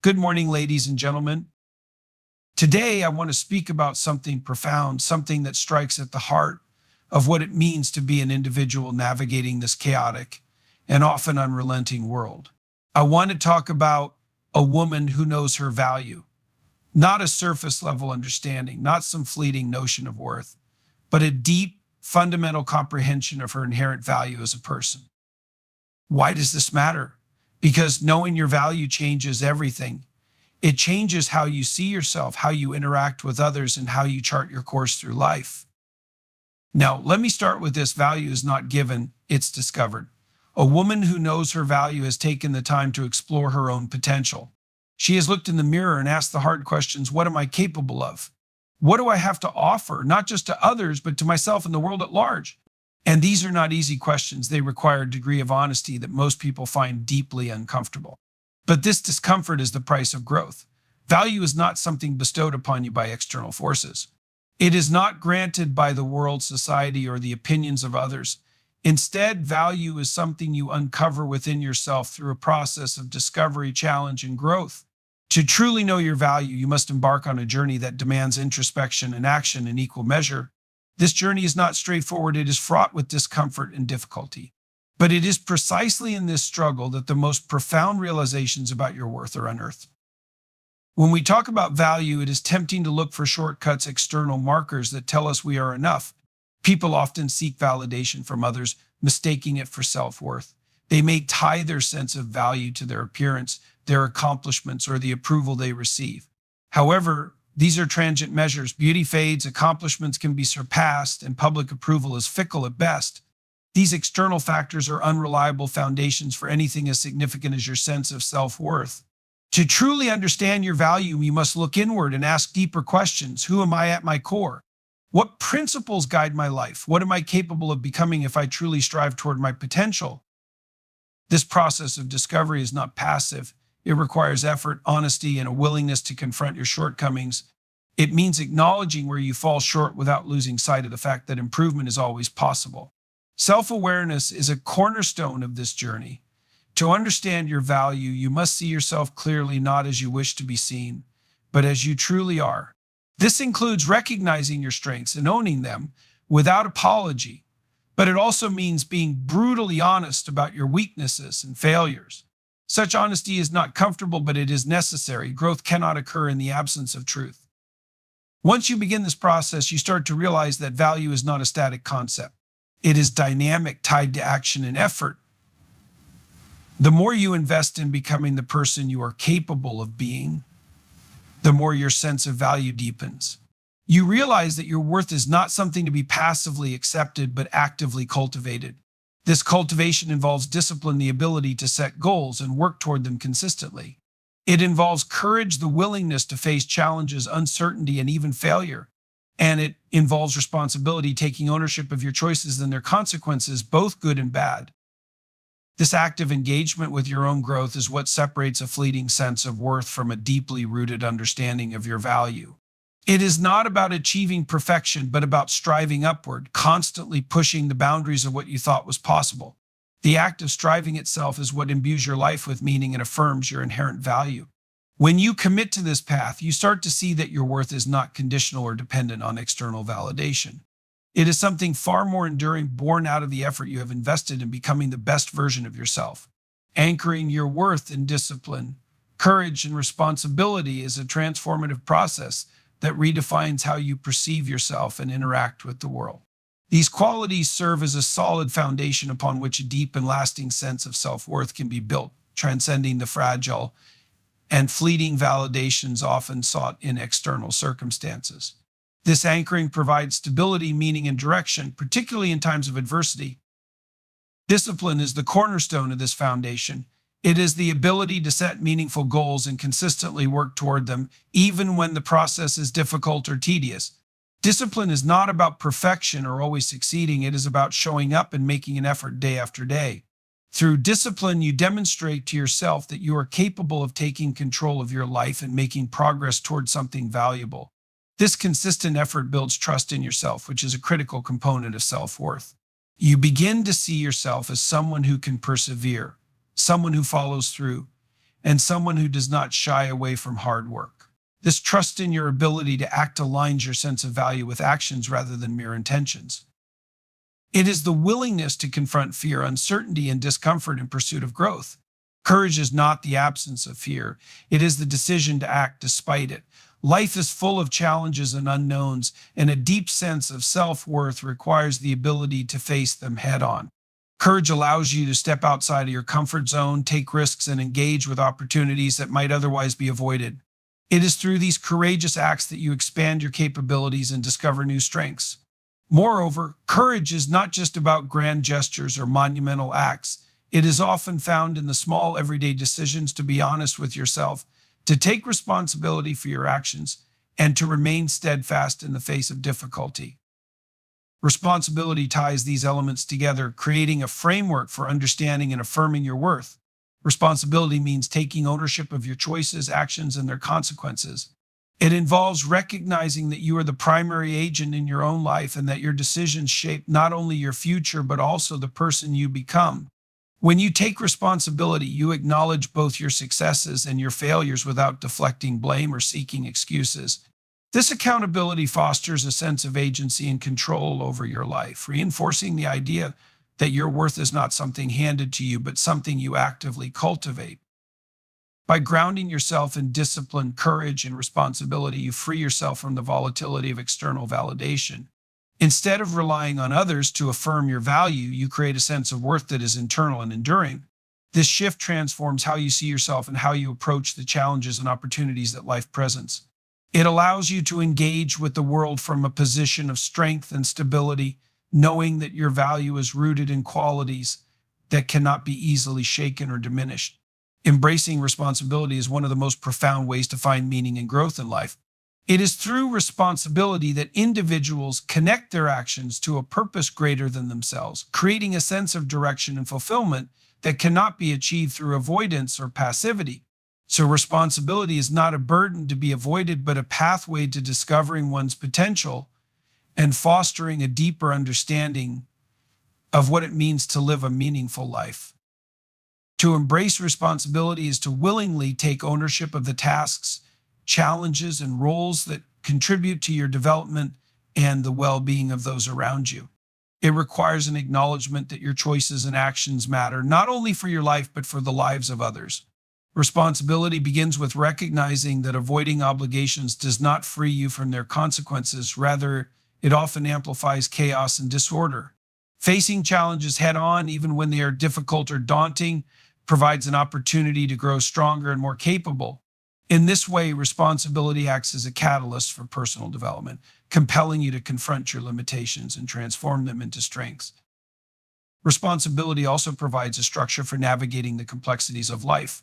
Good morning, ladies and gentlemen. Today, I want to speak about something profound, something that strikes at the heart of what it means to be an individual navigating this chaotic and often unrelenting world. I want to talk about a woman who knows her value, not a surface level understanding, not some fleeting notion of worth, but a deep, fundamental comprehension of her inherent value as a person. Why does this matter? Because knowing your value changes everything. It changes how you see yourself, how you interact with others, and how you chart your course through life. Now, let me start with this: value is not given, it's discovered. A woman who knows her value has taken the time to explore her own potential. She has looked in the mirror and asked the hard questions: what am I capable of? What do I have to offer, not just to others, but to myself and the world at large? And these are not easy questions. They require a degree of honesty that most people find deeply uncomfortable. But this discomfort is the price of growth. Value is not something bestowed upon you by external forces. It is not granted by the world, society, or the opinions of others. Instead, value is something you uncover within yourself through a process of discovery, challenge, and growth. To truly know your value, you must embark on a journey that demands introspection and action in equal measure. This journey is not straightforward. It is fraught with discomfort and difficulty. But it is precisely in this struggle that the most profound realizations about your worth are unearthed. When we talk about value, it is tempting to look for shortcuts, external markers that tell us we are enough. People often seek validation from others, mistaking it for self-worth. They may tie their sense of value to their appearance, their accomplishments, or the approval they receive. However, these are transient measures. Beauty fades, accomplishments can be surpassed, and public approval is fickle at best. These external factors are unreliable foundations for anything as significant as your sense of self-worth. To truly understand your value, you must look inward and ask deeper questions. Who am I at my core? What principles guide my life? What am I capable of becoming if I truly strive toward my potential? This process of discovery is not passive. It requires effort, honesty, and a willingness to confront your shortcomings. It means acknowledging where you fall short without losing sight of the fact that improvement is always possible. Self-awareness is a cornerstone of this journey. To understand your value, you must see yourself clearly, not as you wish to be seen, but as you truly are. This includes recognizing your strengths and owning them without apology, but it also means being brutally honest about your weaknesses and failures. Such honesty is not comfortable, but it is necessary. Growth cannot occur in the absence of truth. Once you begin this process, you start to realize that value is not a static concept. It is dynamic, tied to action and effort. The more you invest in becoming the person you are capable of being, the more your sense of value deepens. You realize that your worth is not something to be passively accepted, but actively cultivated. This cultivation involves discipline, the ability to set goals and work toward them consistently. It involves courage, the willingness to face challenges, uncertainty, and even failure. And it involves responsibility, taking ownership of your choices and their consequences, both good and bad. This active engagement with your own growth is what separates a fleeting sense of worth from a deeply rooted understanding of your value. It is not about achieving perfection, but about striving upward, constantly pushing the boundaries of what you thought was possible. The act of striving itself is what imbues your life with meaning and affirms your inherent value. When you commit to this path, you start to see that your worth is not conditional or dependent on external validation. It is something far more enduring, born out of the effort you have invested in becoming the best version of yourself. Anchoring your worth in discipline, courage, and responsibility is a transformative process that redefines how you perceive yourself and interact with the world. These qualities serve as a solid foundation upon which a deep and lasting sense of self-worth can be built, transcending the fragile and fleeting validations often sought in external circumstances. This anchoring provides stability, meaning, and direction, particularly in times of adversity. Discipline is the cornerstone of this foundation. It is the ability to set meaningful goals and consistently work toward them, even when the process is difficult or tedious. Discipline is not about perfection or always succeeding. It is about showing up and making an effort day after day. Through discipline, you demonstrate to yourself that you are capable of taking control of your life and making progress towards something valuable. This consistent effort builds trust in yourself, which is a critical component of self-worth. You begin to see yourself as someone who can persevere, someone who follows through, and someone who does not shy away from hard work. This trust in your ability to act aligns your sense of value with actions rather than mere intentions. It is the willingness to confront fear, uncertainty, and discomfort in pursuit of growth. Courage is not the absence of fear, it is the decision to act despite it. Life is full of challenges and unknowns, and a deep sense of self-worth requires the ability to face them head-on. Courage allows you to step outside of your comfort zone, take risks, and engage with opportunities that might otherwise be avoided. It is through these courageous acts that you expand your capabilities and discover new strengths. Moreover, courage is not just about grand gestures or monumental acts. It is often found in the small, everyday decisions to be honest with yourself, to take responsibility for your actions, and to remain steadfast in the face of difficulty. Responsibility ties these elements together, creating a framework for understanding and affirming your worth. Responsibility means taking ownership of your choices, actions, and their consequences. It involves recognizing that you are the primary agent in your own life and that your decisions shape not only your future but also the person you become. When you take responsibility, you acknowledge both your successes and your failures without deflecting blame or seeking excuses. This accountability fosters a sense of agency and control over your life, reinforcing the idea that your worth is not something handed to you, but something you actively cultivate. By grounding yourself in discipline, courage, and responsibility, you free yourself from the volatility of external validation. Instead of relying on others to affirm your value, you create a sense of worth that is internal and enduring. This shift transforms how you see yourself and how you approach the challenges and opportunities that life presents. It allows you to engage with the world from a position of strength and stability, knowing that your value is rooted in qualities that cannot be easily shaken or diminished. Embracing responsibility is one of the most profound ways to find meaning and growth in life. It is through responsibility that individuals connect their actions to a purpose greater than themselves, creating a sense of direction and fulfillment that cannot be achieved through avoidance or passivity. So responsibility is not a burden to be avoided, but a pathway to discovering one's potential and fostering a deeper understanding of what it means to live a meaningful life. To embrace responsibility is to willingly take ownership of the tasks, challenges, and roles that contribute to your development and the well-being of those around you. It requires an acknowledgement that your choices and actions matter, not only for your life, but for the lives of others. Responsibility begins with recognizing that avoiding obligations does not free you from their consequences. Rather, it often amplifies chaos and disorder. Facing challenges head-on, even when they are difficult or daunting, provides an opportunity to grow stronger and more capable. In this way, responsibility acts as a catalyst for personal development, compelling you to confront your limitations and transform them into strengths. Responsibility also provides a structure for navigating the complexities of life.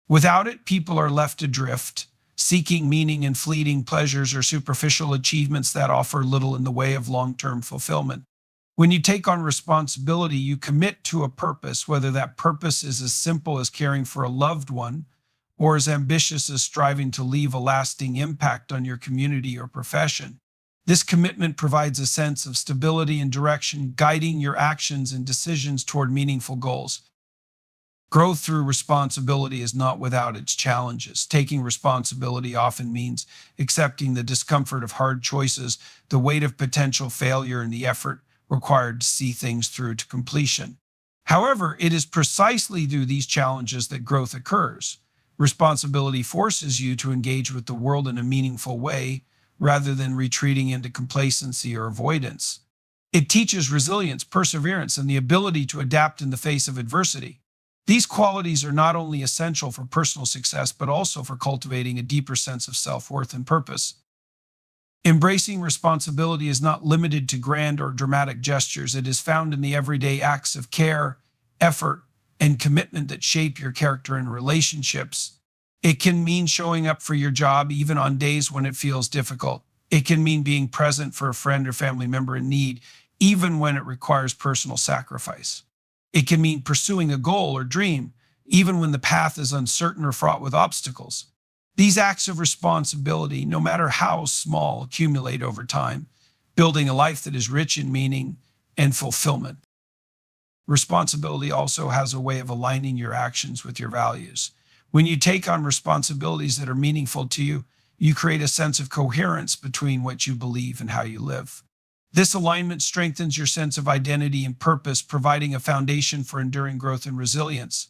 Without it, people are left adrift, seeking meaning in fleeting pleasures or superficial achievements that offer little in the way of long-term fulfillment. When you take on responsibility, you commit to a purpose, whether that purpose is as simple as caring for a loved one or as ambitious as striving to leave a lasting impact on your community or profession. This commitment provides a sense of stability and direction, guiding your actions and decisions toward meaningful goals. Growth through responsibility is not without its challenges. Taking responsibility often means accepting the discomfort of hard choices, the weight of potential failure, and the effort required to see things through to completion. However, it is precisely through these challenges that growth occurs. Responsibility forces you to engage with the world in a meaningful way rather than retreating into complacency or avoidance. It teaches resilience, perseverance, and the ability to adapt in the face of adversity. These qualities are not only essential for personal success, but also for cultivating a deeper sense of self-worth and purpose. Embracing responsibility is not limited to grand or dramatic gestures. It is found in the everyday acts of care, effort, and commitment that shape your character and relationships. It can mean showing up for your job even on days when it feels difficult. It can mean being present for a friend or family member in need, even when it requires personal sacrifice. It can mean pursuing a goal or dream, even when the path is uncertain or fraught with obstacles. These acts of responsibility, no matter how small, accumulate over time, building a life that is rich in meaning and fulfillment. Responsibility also has a way of aligning your actions with your values. When you take on responsibilities that are meaningful to you, you create a sense of coherence between what you believe and how you live. This alignment strengthens your sense of identity and purpose, providing a foundation for enduring growth and resilience.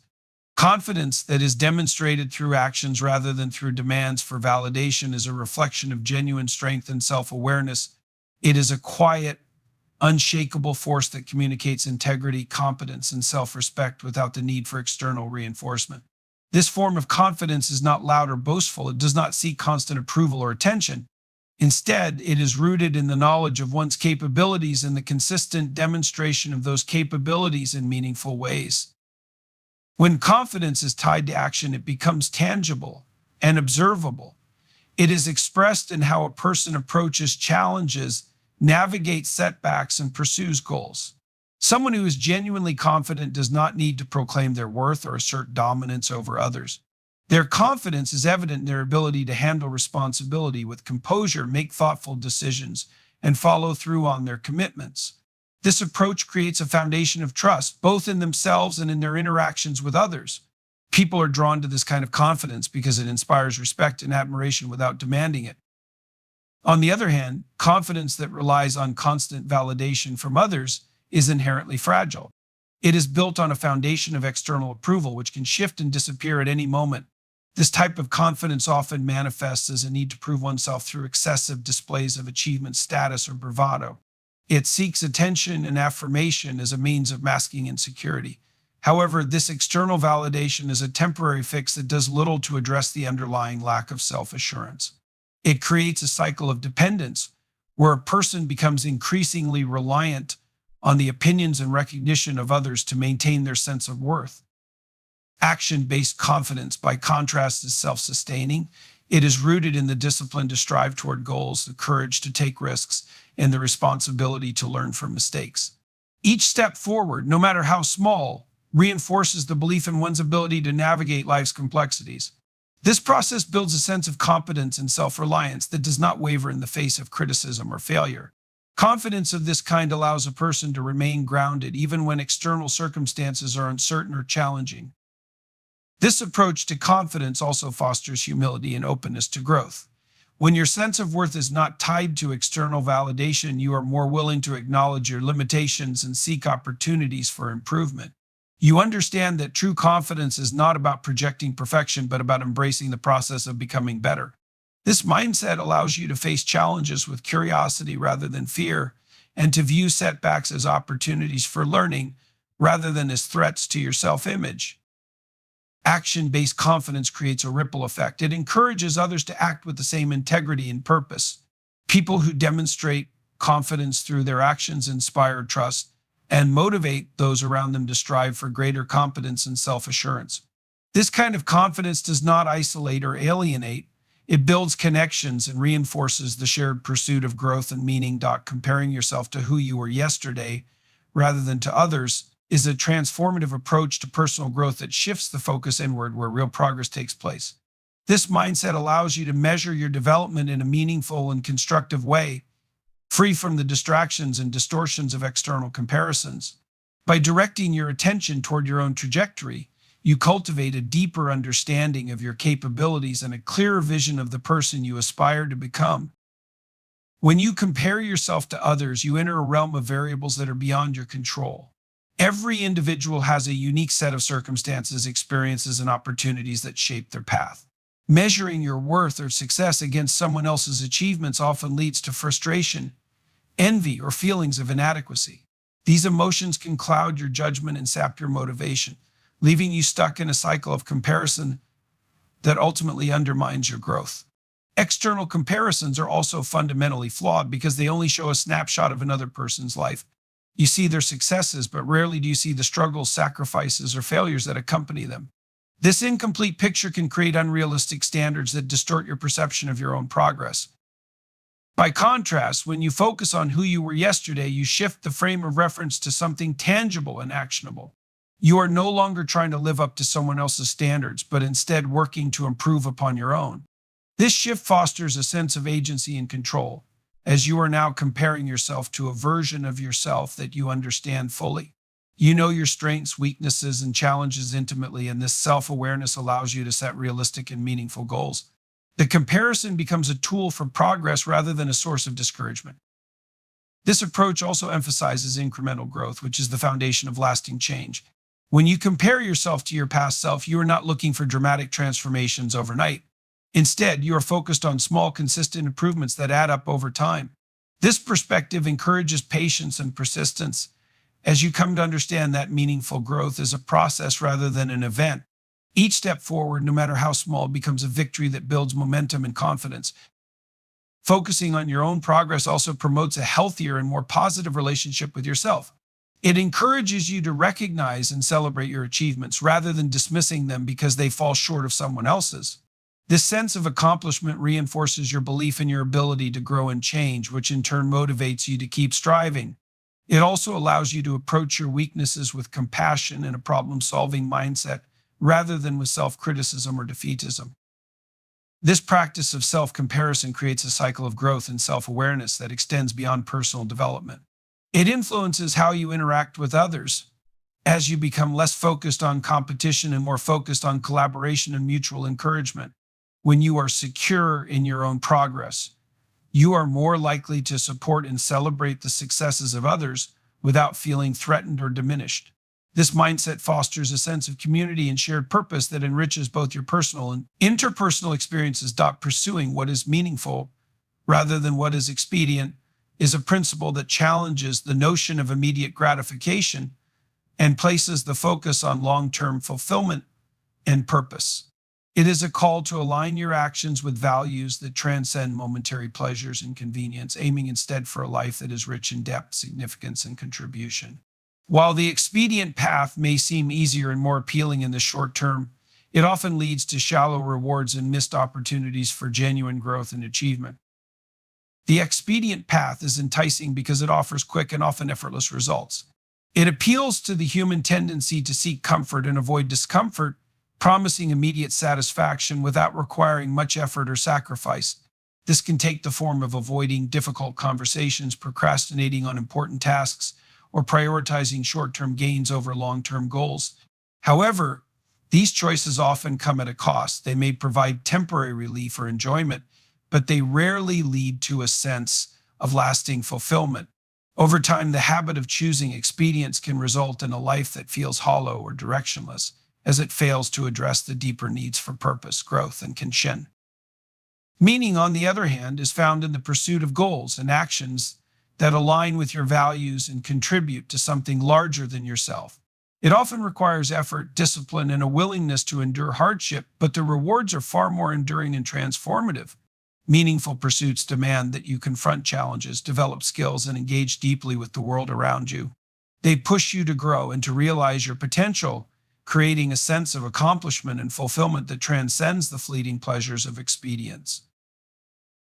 Confidence that is demonstrated through actions rather than through demands for validation is a reflection of genuine strength and self-awareness. It is a quiet, unshakable force that communicates integrity, competence, and self-respect without the need for external reinforcement. This form of confidence is not loud or boastful. It does not seek constant approval or attention. Instead, it is rooted in the knowledge of one's capabilities and the consistent demonstration of those capabilities in meaningful ways. When confidence is tied to action, it becomes tangible and observable. It is expressed in how a person approaches challenges, navigates setbacks, and pursues goals. Someone who is genuinely confident does not need to proclaim their worth or assert dominance over others. Their confidence is evident in their ability to handle responsibility with composure, make thoughtful decisions, and follow through on their commitments. This approach creates a foundation of trust, both in themselves and in their interactions with others. People are drawn to this kind of confidence because it inspires respect and admiration without demanding it. On the other hand, confidence that relies on constant validation from others is inherently fragile. It is built on a foundation of external approval, which can shift and disappear at any moment. This type of confidence often manifests as a need to prove oneself through excessive displays of achievement, status, or bravado. It seeks attention and affirmation as a means of masking insecurity. However, this external validation is a temporary fix that does little to address the underlying lack of self-assurance. It creates a cycle of dependence where a person becomes increasingly reliant on the opinions and recognition of others to maintain their sense of worth. Action-based confidence, by contrast, is self-sustaining. It is rooted in the discipline to strive toward goals, the courage to take risks, and the responsibility to learn from mistakes. Each step forward, no matter how small, reinforces the belief in one's ability to navigate life's complexities. This process builds a sense of competence and self-reliance that does not waver in the face of criticism or failure. Confidence of this kind allows a person to remain grounded even when external circumstances are uncertain or challenging. This approach to confidence also fosters humility and openness to growth. When your sense of worth is not tied to external validation, you are more willing to acknowledge your limitations and seek opportunities for improvement. You understand that true confidence is not about projecting perfection, but about embracing the process of becoming better. This mindset allows you to face challenges with curiosity rather than fear, and to view setbacks as opportunities for learning rather than as threats to your self-image. Action-based confidence creates a ripple effect. It encourages others to act with the same integrity and purpose. People who demonstrate confidence through their actions inspire trust and motivate those around them to strive for greater competence and self-assurance. This kind of confidence does not isolate or alienate. It builds connections and reinforces the shared pursuit of growth and meaning. Comparing yourself to who you were yesterday rather than to others is a transformative approach to personal growth that shifts the focus inward, where real progress takes place. This mindset allows you to measure your development in a meaningful and constructive way, free from the distractions and distortions of external comparisons. By directing your attention toward your own trajectory, you cultivate a deeper understanding of your capabilities and a clearer vision of the person you aspire to become. When you compare yourself to others, you enter a realm of variables that are beyond your control. Every individual has a unique set of circumstances, experiences, and opportunities that shape their path. Measuring your worth or success against someone else's achievements often leads to frustration, envy, or feelings of inadequacy. These emotions can cloud your judgment and sap your motivation, leaving you stuck in a cycle of comparison that ultimately undermines your growth. External comparisons are also fundamentally flawed because they only show a snapshot of another person's life. You see their successes, but rarely do you see the struggles, sacrifices, or failures that accompany them. This incomplete picture can create unrealistic standards that distort your perception of your own progress. By contrast, when you focus on who you were yesterday, you shift the frame of reference to something tangible and actionable. You are no longer trying to live up to someone else's standards, but instead working to improve upon your own. This shift fosters a sense of agency and control, as you are now comparing yourself to a version of yourself that you understand fully. You know your strengths, weaknesses, and challenges intimately, and this self-awareness allows you to set realistic and meaningful goals. The comparison becomes a tool for progress rather than a source of discouragement. This approach also emphasizes incremental growth, which is the foundation of lasting change. When you compare yourself to your past self, you are not looking for dramatic transformations overnight. Instead, you are focused on small, consistent improvements that add up over time. This perspective encourages patience and persistence as you come to understand that meaningful growth is a process rather than an event. Each step forward, no matter how small, becomes a victory that builds momentum and confidence. Focusing on your own progress also promotes a healthier and more positive relationship with yourself. It encourages you to recognize and celebrate your achievements rather than dismissing them because they fall short of someone else's. This sense of accomplishment reinforces your belief in your ability to grow and change, which in turn motivates you to keep striving. It also allows you to approach your weaknesses with compassion and a problem-solving mindset rather than with self-criticism or defeatism. This practice of self-comparison creates a cycle of growth and self-awareness that extends beyond personal development. It influences how you interact with others as you become less focused on competition and more focused on collaboration and mutual encouragement. When you are secure in your own progress, you are more likely to support and celebrate the successes of others without feeling threatened or diminished. This mindset fosters a sense of community and shared purpose that enriches both your personal and interpersonal experiences. Pursuing what is meaningful rather than what is expedient is a principle that challenges the notion of immediate gratification and places the focus on long-term fulfillment and purpose. It is a call to align your actions with values that transcend momentary pleasures and convenience, aiming instead for a life that is rich in depth, significance, and contribution. While the expedient path may seem easier and more appealing in the short term, it often leads to shallow rewards and missed opportunities for genuine growth and achievement. The expedient path is enticing because it offers quick and often effortless results. It appeals to the human tendency to seek comfort and avoid discomfort, promising immediate satisfaction without requiring much effort or sacrifice. This can take the form of avoiding difficult conversations, procrastinating on important tasks, or prioritizing short-term gains over long-term goals. However, these choices often come at a cost. They may provide temporary relief or enjoyment, but they rarely lead to a sense of lasting fulfillment. Over time, the habit of choosing expedience can result in a life that feels hollow or directionless, as it fails to address the deeper needs for purpose, growth, and connection. Meaning, on the other hand, is found in the pursuit of goals and actions that align with your values and contribute to something larger than yourself. It often requires effort, discipline, and a willingness to endure hardship, but the rewards are far more enduring and transformative. Meaningful pursuits demand that you confront challenges, develop skills, and engage deeply with the world around you. They push you to grow and to realize your potential, creating a sense of accomplishment and fulfillment that transcends the fleeting pleasures of expedience.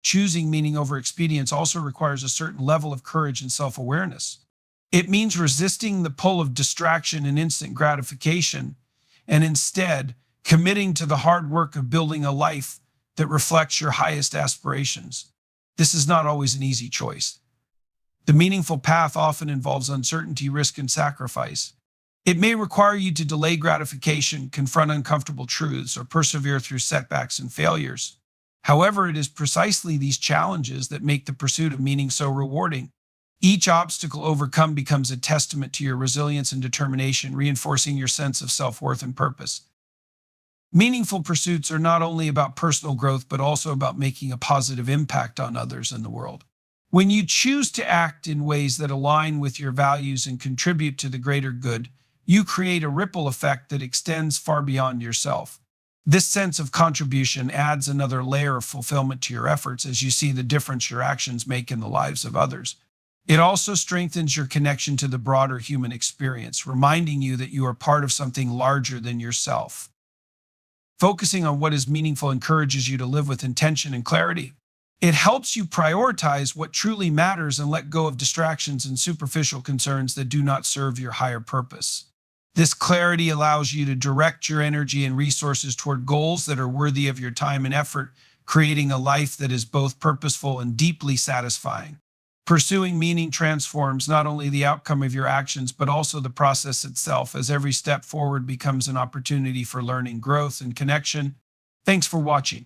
Choosing meaning over expedience also requires a certain level of courage and self-awareness. It means resisting the pull of distraction and instant gratification, and instead committing to the hard work of building a life that reflects your highest aspirations. This is not always an easy choice. The meaningful path often involves uncertainty, risk, and sacrifice. It may require you to delay gratification, confront uncomfortable truths, or persevere through setbacks and failures. However, it is precisely these challenges that make the pursuit of meaning so rewarding. Each obstacle overcome becomes a testament to your resilience and determination, reinforcing your sense of self-worth and purpose. Meaningful pursuits are not only about personal growth, but also about making a positive impact on others in the world. When you choose to act in ways that align with your values and contribute to the greater good, you create a ripple effect that extends far beyond yourself. This sense of contribution adds another layer of fulfillment to your efforts as you see the difference your actions make in the lives of others. It also strengthens your connection to the broader human experience, reminding you that you are part of something larger than yourself. Focusing on what is meaningful encourages you to live with intention and clarity. It helps you prioritize what truly matters and let go of distractions and superficial concerns that do not serve your higher purpose. This clarity allows you to direct your energy and resources toward goals that are worthy of your time and effort, creating a life that is both purposeful and deeply satisfying. Pursuing meaning transforms not only the outcome of your actions, but also the process itself, as every step forward becomes an opportunity for learning, growth, and connection. Thanks for watching.